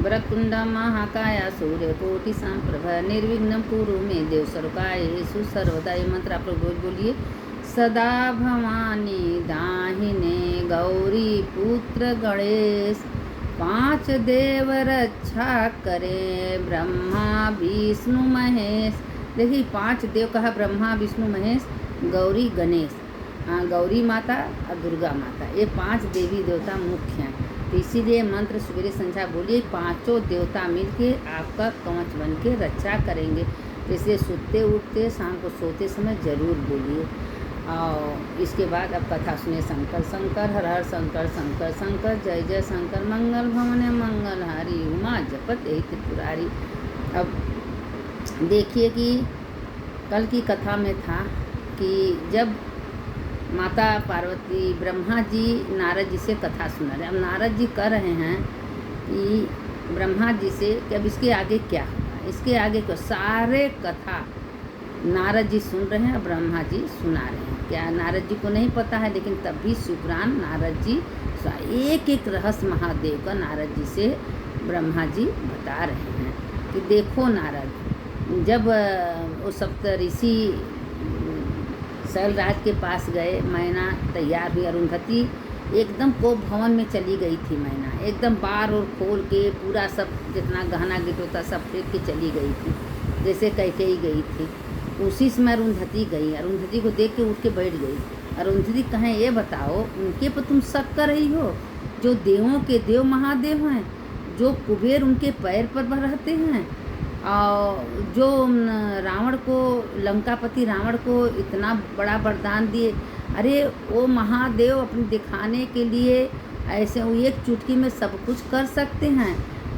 वक्रतुंड महाकाय सूर्यकोटि समप्रभ निर्विघ्नं कुरु मे देव सर्वकार्येषु सर्वदा। ये मंत्र आप लोग रोज बोलिए। सदा भवानी दाहिने गौरी पुत्र गणेश, पांच देव रक्षा करे ब्रह्मा विष्णु महेश। देखिए 5 देव कहा, ब्रह्मा विष्णु महेश गौरी गणेश। गौरी माता और दुर्गा माता, ये 5 देवी देवता मुख्य हैं। तो इसीलिए मंत्र सवेरे संध्या बोलिए, 5 देवता मिलके आपका कवच बन के रक्षा करेंगे। जैसे सोते उठते शाम को सोते समय जरूर बोलिए। और इसके बाद अब कथा सुनिए। शंकर शंकर हर हर शंकर शंकर शंकर जय जय शंकर, मंगल भवन मंगल हारी, उमा जपत यही त्रिपुरारी। अब देखिए कि कल की कथा में था कि जब माता पार्वती ब्रह्मा जी नारद जी से कथा सुना रहे। अब नारद जी कह रहे हैं कि ब्रह्मा जी से कि अब इसके आगे क्या होगा, इसके आगे क्या। सारे कथा नारद जी सुन रहे हैं और ब्रह्मा जी सुना रहे हैं। क्या नारद जी को नहीं पता है, लेकिन तब भी सुप्राण नारद जी एक एक रहस्य महादेव का नारद जी से ब्रह्मा जी बता रहे हैं कि देखो नारद, जब वो सप्तऋषि शैलराज के पास गए, मैना तैयार हुई, अरुंधति एकदम कोप भवन में चली गई थी। मैना एकदम बार और खोल के पूरा सब जितना गहना गिट होता सब फेंक के चली गई थी, जैसे कैकेयी गई थी। उसी समय अरुंधति गई, अरुंधति को देख के उठ के बैठ गई। अरुंधति कहें ये बताओ, उनके पर तुम शक कर रही हो जो देवों के देव महादेव हैं, जो कुबेर उनके पैर पर रहते हैं, और जो रावण को, लंकापति रावण को इतना बड़ा वरदान दिए। अरे वो महादेव अपने दिखाने के लिए ऐसे वो एक चुटकी में सब कुछ कर सकते हैं।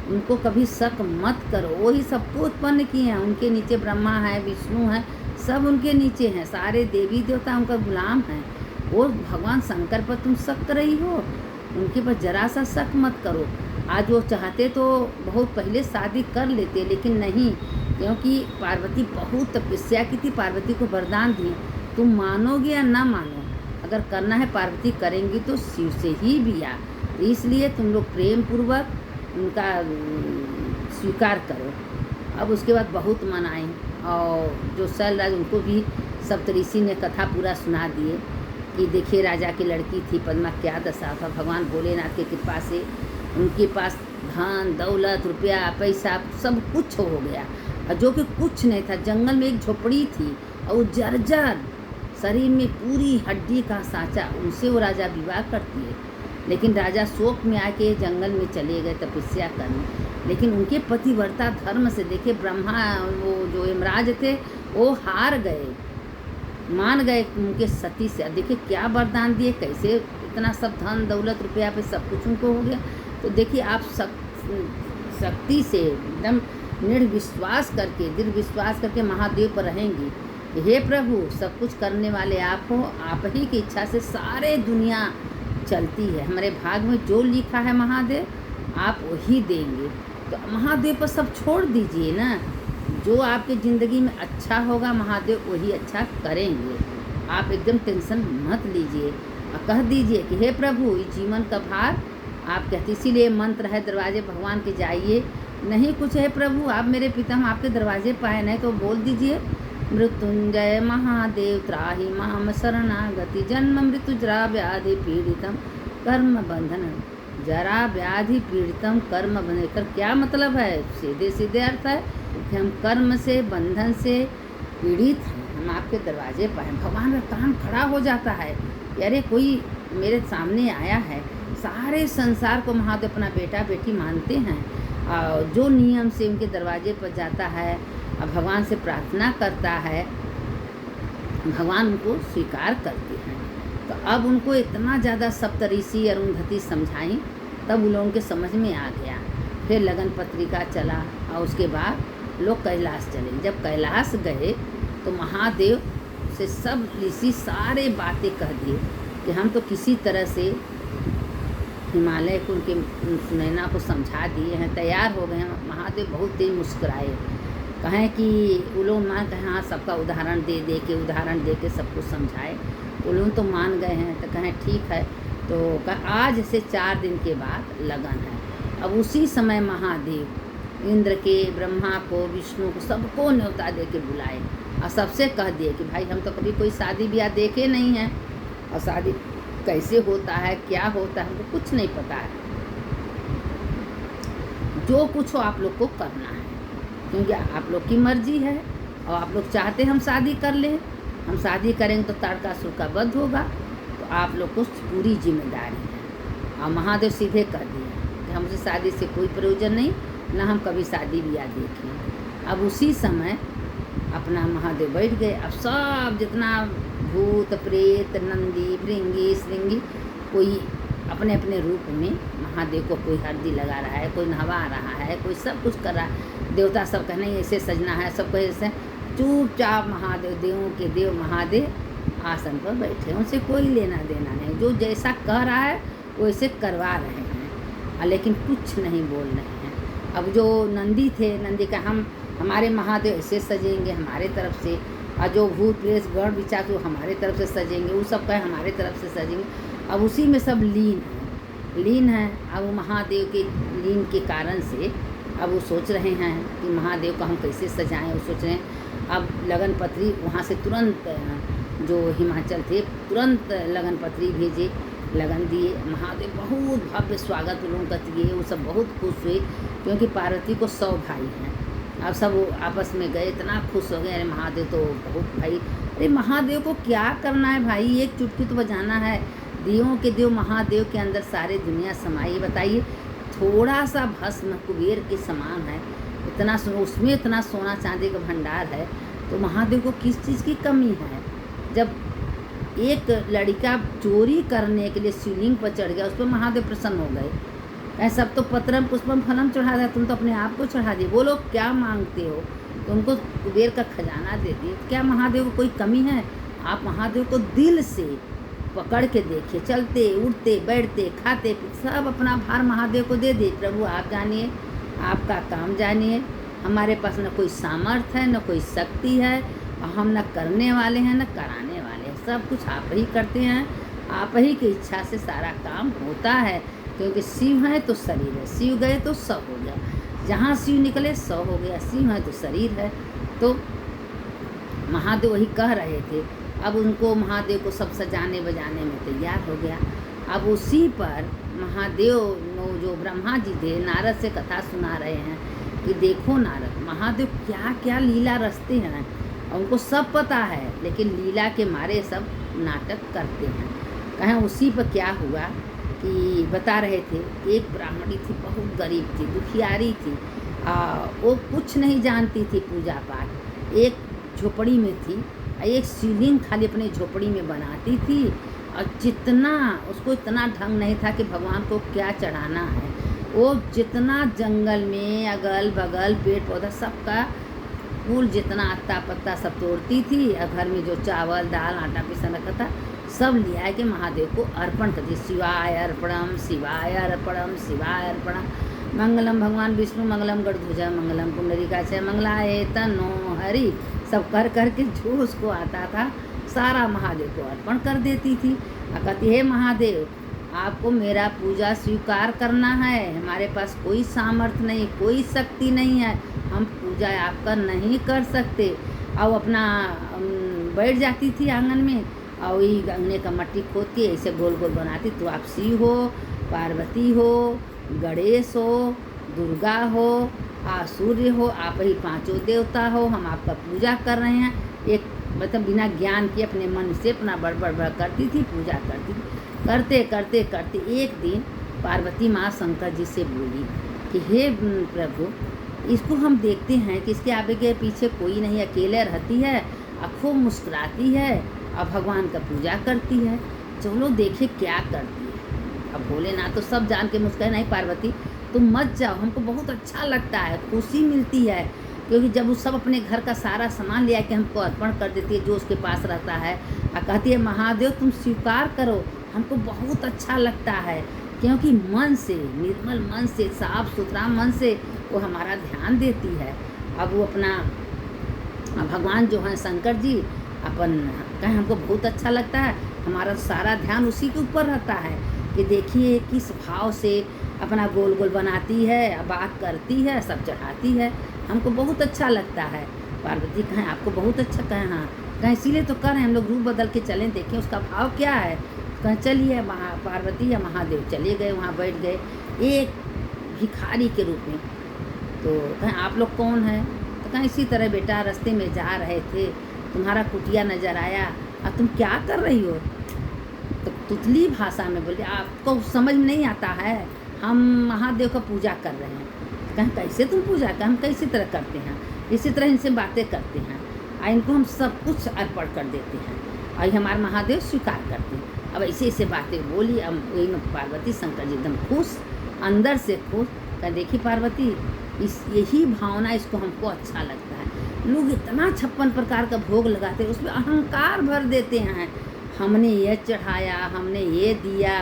उनको कभी शक मत करो, वो ही सबको उत्पन्न किए हैं। उनके नीचे ब्रह्मा है, विष्णु है, सब उनके नीचे हैं। सारे देवी देवता उनका गुलाम हैं। वो भगवान शंकर पर तुम शक कर रही हो, उनके पर जरा सा शक मत करो। आज वो चाहते तो बहुत पहले शादी कर लेते, लेकिन नहीं, क्योंकि पार्वती बहुत तपस्या की थी, पार्वती को वरदान दिए। तुम मानोगे या ना मानो, अगर करना है पार्वती करेंगी तो शिव से ही बिया। इसलिए तुम लोग प्रेम पूर्वक उनका स्वीकार करो। अब उसके बाद बहुत मनाए, और जो शैलराज उनको भी सप्तऋषि ने कथा पूरा सुना दिए कि देखिए राजा की लड़की थी पद्मा, क्या दशा था। भगवान भोलेनाथ की कृपा से उनके पास धन दौलत रुपया पैसा सब कुछ हो गया, और जो कि कुछ नहीं था। जंगल में एक झोपड़ी थी और जर्जर शरीर में पूरी हड्डी का सांचा, उनसे वो राजा विवाह करती है। लेकिन राजा शोक में आके जंगल में चले गए तपस्या करने। लेकिन उनके पतिव्रता धर्म से देखे ब्रह्मा, वो जो यमराज थे वो हार गए, मान गए उनके सती से। देखिए क्या वरदान दिए, कैसे इतना सब धन दौलत रुपया पे सब कुछ उनको हो गया। तो देखिए आप शक्ति से एकदम निर्विश्वास करके, दृढ़ विश्वास करके महादेव पर रहेंगी। हे प्रभु, सब कुछ करने वाले आप हो, आप ही की इच्छा से सारे दुनिया चलती है। हमारे भाग में जो लिखा है महादेव आप वही देंगे। तो महादेव पर सब छोड़ दीजिए ना, जो आपके ज़िंदगी में अच्छा होगा महादेव वही अच्छा करेंगे। आप एकदम टेंशन मत लीजिए और कह दीजिए कि हे प्रभु, इस जीवन का भार आप कहते, इसीलिए मंत्र है दरवाजे भगवान के जाइए। नहीं कुछ है प्रभु, आप मेरे पिता हम आपके दरवाजे पाए, नहीं तो बोल दीजिए मृत्युंजय महादेव त्राहि माम शरणागति, जन्म मृत्यु जरा व्याधि पीड़ितम कर्म बंधन, जरा व्याधि पीड़ितम कर्म बंधन। क्या मतलब है, सीधे सीधे अर्थ है कि हम कर्म से बंधन से पीड़ित हैं, हम आपके दरवाजे पाए। भगवान का कान खड़ा हो जाता है, अरे कोई मेरे सामने आया है। सारे संसार को महादेव अपना बेटा बेटी मानते हैं, और जो नियम से उनके दरवाजे पर जाता है और भगवान से प्रार्थना करता है, भगवान उनको स्वीकार करते हैं। तो अब उनको इतना ज़्यादा सप्तऋषि अरुंधति समझाई, तब उन लोगों के समझ में आ गया। फिर लगन पत्रिका चला, और उसके बाद लोग कैलाश चले। जब कैलाश गए तो महादेव से सब ऋषि सारे बातें कह दिए कि हम तो किसी तरह से हिमालय को, उनके सुनैना को समझा दिए हैं, तैयार हो गए हैं। महादेव बहुत तेज मुस्कुराए, कहें कि वो लोग मान कहें हाँ, सबका उदाहरण दे के सब कुछ समझाए। वो लोग तो मान गए हैं। तो कहें ठीक है, तो आज से 4 दिन के बाद लगन है। अब उसी समय महादेव इंद्र के, ब्रह्मा को, विष्णु को, सबको न्योता दे के बुलाए और सबसे कह दिए कि भाई हम तो कभी कोई शादी ब्याह देखे नहीं हैं और शादी कैसे होता है, क्या होता है, हमको कुछ नहीं पता है। जो कुछ हो आप लोग को करना है, क्योंकि आप लोग की मर्जी है और आप लोग चाहते हम शादी कर लें। हम शादी करेंगे तो तारकासुर का वध होगा, तो आप लोग को पूरी जिम्मेदारी है। और महादेव सीधे कह दिए कि हमसे शादी से कोई प्रयोजन नहीं, ना हम कभी शादी ब्याह देखें। अब उसी समय अपना महादेव बैठ गए। अब सब जितना भूत प्रेत, नंदी, भृंगी, श्रृंगी, कोई अपने अपने रूप में महादेव को, कोई हल्दी लगा रहा है, कोई नहवा रहा है, कोई सब कुछ कर रहा है। देवता सब कहने ऐसे सजना है, सब कहे ऐसे। चुपचाप महादेव, देवों के देव महादेव आसन पर बैठे, उनसे कोई लेना देना नहीं। जो जैसा कह रहा है वैसे करवा रहे हैं, लेकिन कुछ नहीं बोल रहे हैं। अब जो नंदी थे, नंदी का हमारे महादेव ऐसे सजेंगे हमारे तरफ से, और जो भूत प्रेत गढ़ विचार वो हमारे तरफ से सजेंगे, वो सब कहे हमारे तरफ से सजेंगे। अब उसी में सब लीन है। अब वो महादेव के लीन के कारण से अब वो सोच रहे हैं कि महादेव को हम कैसे सजाएं। वो सोच रहे हैं। अब लगन पत्री वहाँ से तुरंत, जो हिमाचल थे, तुरंत लगन पत्री भेजे, लगन दिए। महादेव बहुत भव्य स्वागत उन लोगों का दिए। वो सब बहुत खुश हुए, क्योंकि पार्वती को 100 भाई हैं। अब सब वो आपस में गए, इतना खुश हो गए। अरे महादेव तो बहुत भाई, अरे महादेव को क्या करना है भाई, एक चुटकी तो बजाना है। देवों के देव महादेव के अंदर सारे दुनिया समाई। बताइए, थोड़ा सा भस्म कुबेर के समान है, इतना उसमें इतना सोना चांदी का भंडार है, तो महादेव को किस चीज़ की कमी है। जब एक लड़का चोरी करने के लिए शिवलिंग पर चढ़ गया, उस पर महादेव प्रसन्न हो गए। सब तो पत्रम पुष्पम फलम चढ़ा दिया, तुम तो अपने आप को चढ़ा दिए। बोलो क्या मांगते हो, तुमको कुबेर का खजाना दे दिए, क्या महादेव को कोई कमी है। आप महादेव को दिल से पकड़ के देखिए, चलते उठते बैठते खाते सब अपना भार महादेव को दे दे। प्रभु आप जानिए, आपका काम जानिए। हमारे पास न कोई सामर्थ्य है, न कोई शक्ति है, और हम न करने वाले हैं न कराने वाले हैं। सब कुछ आप ही करते हैं, आप ही की इच्छा से सारा काम होता है। क्योंकि शिव है तो शरीर है, शिव गए तो सब हो गया। जहाँ शिव निकले 100 हो गया। शिव है तो शरीर है। तो महादेव वही कह रहे थे। अब उनको महादेव को सब सजाने बजाने में तैयार हो गया। अब उसी पर महादेव जो ब्रह्मा जी थे, नारद से कथा सुना रहे हैं कि देखो नारद, महादेव क्या क्या लीला रचते हैं। उनको सब पता है, लेकिन लीला के मारे सब नाटक करते हैं। कहें उसी पर क्या हुआ कि बता रहे थे, एक ब्राह्मणी थी, बहुत गरीब थी, दुखियारी थी। वो कुछ नहीं जानती थी पूजा पाठ। एक झोपड़ी में थी, एक शिवलिंग खाली अपने झोपड़ी में बनाती थी, और जितना उसको इतना ढंग नहीं था कि भगवान को क्या चढ़ाना है। वो जितना जंगल में अगल बगल पेड़ पौधा सबका फूल, जितना अत्ता पत्ता सब तोड़ती थी, और घर में जो चावल दाल आटा पीसा रखा था सब लिया के महादेव को अर्पण करती। शिवाय अर्पणम, शिवाय अर्पणम, शिवाय अर्पणम। मंगलम भगवान विष्णु, मंगलम गरुड़ध्वजा, मंगलम पुंडरीकाक्ष, मंगलाय तनो हरि। सब कर के जो उसको आता था सारा महादेव को अर्पण कर देती थी। और कहती है महादेव, आपको मेरा पूजा स्वीकार करना है। हमारे पास कोई सामर्थ्य नहीं, कोई शक्ति नहीं है, हम पूजा आपका नहीं कर सकते। और अपना बैठ जाती थी आंगन में, और वही अंगने का मट्टी खोद के ऐसे गोल गोल बनाती। तो आप शिव हो, पार्वती हो, गणेश हो, दुर्गा हो, सूर्य हो, आप ही 5 देवता हो, हम आपका पूजा कर रहे हैं। एक मतलब बिना ज्ञान के अपने मन से अपना बड़ करती थी, पूजा करती थी। करते एक दिन पार्वती माँ शंकर जी से बोली कि हे प्रभु, इसको हम देखते हैं कि इसके आगे के पीछे कोई नहीं, अकेले रहती है, खूब मुस्कुराती है और भगवान का पूजा करती है। चलो देखे क्या करती है। अब भोलेनाथ तो सब जान के मुस्कुराए, नहीं पार्वती तुम मत जाओ, हमको बहुत अच्छा लगता है, खुशी मिलती है। क्योंकि जब वो सब अपने घर का सारा सामान ले आके हमको अर्पण कर देती है, जो उसके पास रहता है, और कहती है महादेव तुम स्वीकार करो, हमको बहुत अच्छा लगता है। क्योंकि मन से, निर्मल मन से, साफ सुथरा मन से वो हमारा ध्यान देती है। अब वो अपना भगवान जो हैं शंकर जी अपन कहें हमको बहुत अच्छा लगता है, हमारा सारा ध्यान उसी के ऊपर रहता है कि देखिए किस भाव से अपना गोल गोल बनाती है, बात करती है, सब चढ़ाती है। हमको बहुत अच्छा लगता है। पार्वती कहें आपको बहुत अच्छा, कहें हाँ, कहें इसीलिए तो कर रहे हैं हम लोग रूप बदल के चलें, देखें उसका भाव क्या है। कहें चलिए, पार्वती या महादेव चले गए, वहाँ बैठ गए एक भिखारी के रूप में। तो कहें आप लोग कौन हैं? तो कहें इसी तरह बेटा रास्ते में जा रहे थे, तुम्हारा कुटिया नज़र आया, और तुम क्या कर रही हो? तो तुतली भाषा में बोले आपको समझ में नहीं आता है, हम महादेव का पूजा कर रहे हैं। कहें कैसे तुम पूजा कर? हम कैसी तरह करते हैं, इसी तरह इनसे बातें करते हैं और इनको हम सब कुछ अर्पण कर देते हैं और हमारे महादेव स्वीकार करते हैं। अब ऐसे ऐसे बातें बोली। अब वही में पार्वती शंकर जी एकदम खुश, अंदर से खुश। कह देखी पार्वती, इस यही भावना इसको हमको अच्छा लगता है। लोग इतना 56 प्रकार का भोग लगाते हैं, उसमें अहंकार भर देते हैं, हमने ये चढ़ाया, हमने ये दिया,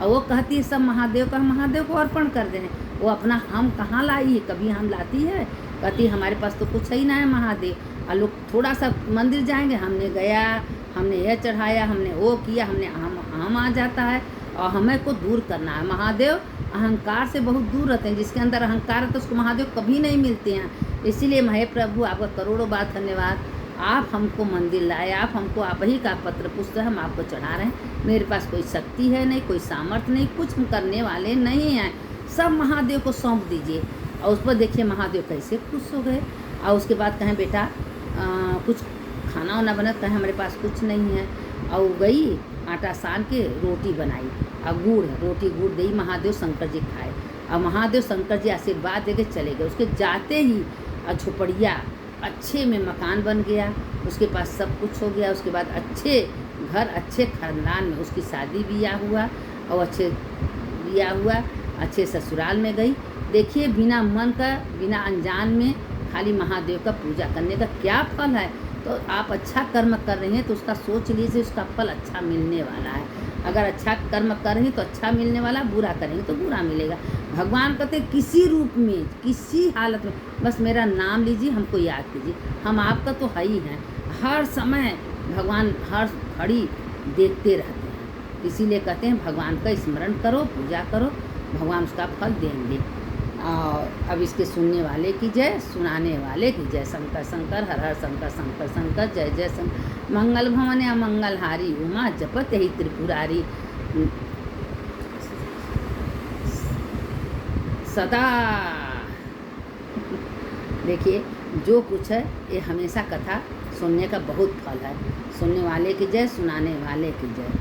और वो कहती है सब महादेव का, महादेव को अर्पण कर दें। वो अपना हम कहाँ लाई है, कभी हम लाती है? कहती हमारे पास तो कुछ ही ना है महादेव। और लोग थोड़ा सा मंदिर जाएंगे, हमने गया, हमने यह चढ़ाया, हमने वो किया, हमने हम आ जाता है और हमें को दूर करना है। महादेव अहंकार से बहुत दूर रहते हैं, जिसके अंदर अहंकार है तो उसको महादेव कभी नहीं मिलते हैं। इसीलिए महे प्रभु आपका करोड़ों बार धन्यवाद, आप हमको मंदिर लाए, आप हमको आप ही का पत्र पुष्प हम आपको चढ़ा रहे हैं। मेरे पास कोई शक्ति है नहीं, कोई सामर्थ्य नहीं, कुछ हम करने वाले नहीं हैं, सब महादेव को सौंप दीजिए। और उस पर देखिए महादेव कैसे खुश हो गए। और उसके बाद कहें बेटा कुछ खाना वाना बना? कहें हमारे पास कुछ नहीं है। और गई आटा सान के रोटी बनाई और गुड़, रोटी गुड़ दी, महादेव शंकर जी खाए। और महादेव शंकर जी आशीर्वाद दे के चले गए। उसके जाते ही झोपड़िया अच्छे में मकान बन गया, उसके पास सब कुछ हो गया। उसके बाद अच्छे घर, अच्छे खानदान में उसकी शादी ब्याह हुआ और अच्छे ब्याह हुआ, अच्छे ससुराल में गई। देखिए बिना मन का, बिना अनजान में खाली महादेव का पूजा करने का क्या फल है। तो आप अच्छा कर्म कर रहे हैं तो उसका सोच लीजिए, उसका फल अच्छा मिलने वाला है। अगर अच्छा कर्म कर रहे हैं तो अच्छा मिलने वाला, बुरा करेंगे तो बुरा मिलेगा। भगवान कहते हैं किसी रूप में, किसी हालत में बस मेरा नाम लीजिए, हमको याद कीजिए, हम आपका तो है ही हैं। हर समय भगवान हर घड़ी देखते रहते हैं। इसीलिए कहते हैं भगवान का स्मरण करो, पूजा करो, भगवान उसका फल देंगे। और अब इसके सुनने वाले की जय, सुनाने वाले की जय। शंकर शंकर हर हर शंकर शंकर शंकर जय जय शंकर। मंगल भवन अमंगलहारी, उमा जपत ही त्रिपुरारी, सदा। देखिए जो कुछ है ये हमेशा कथा सुनने का बहुत फल है। सुनने वाले की जय, सुनाने वाले की जय।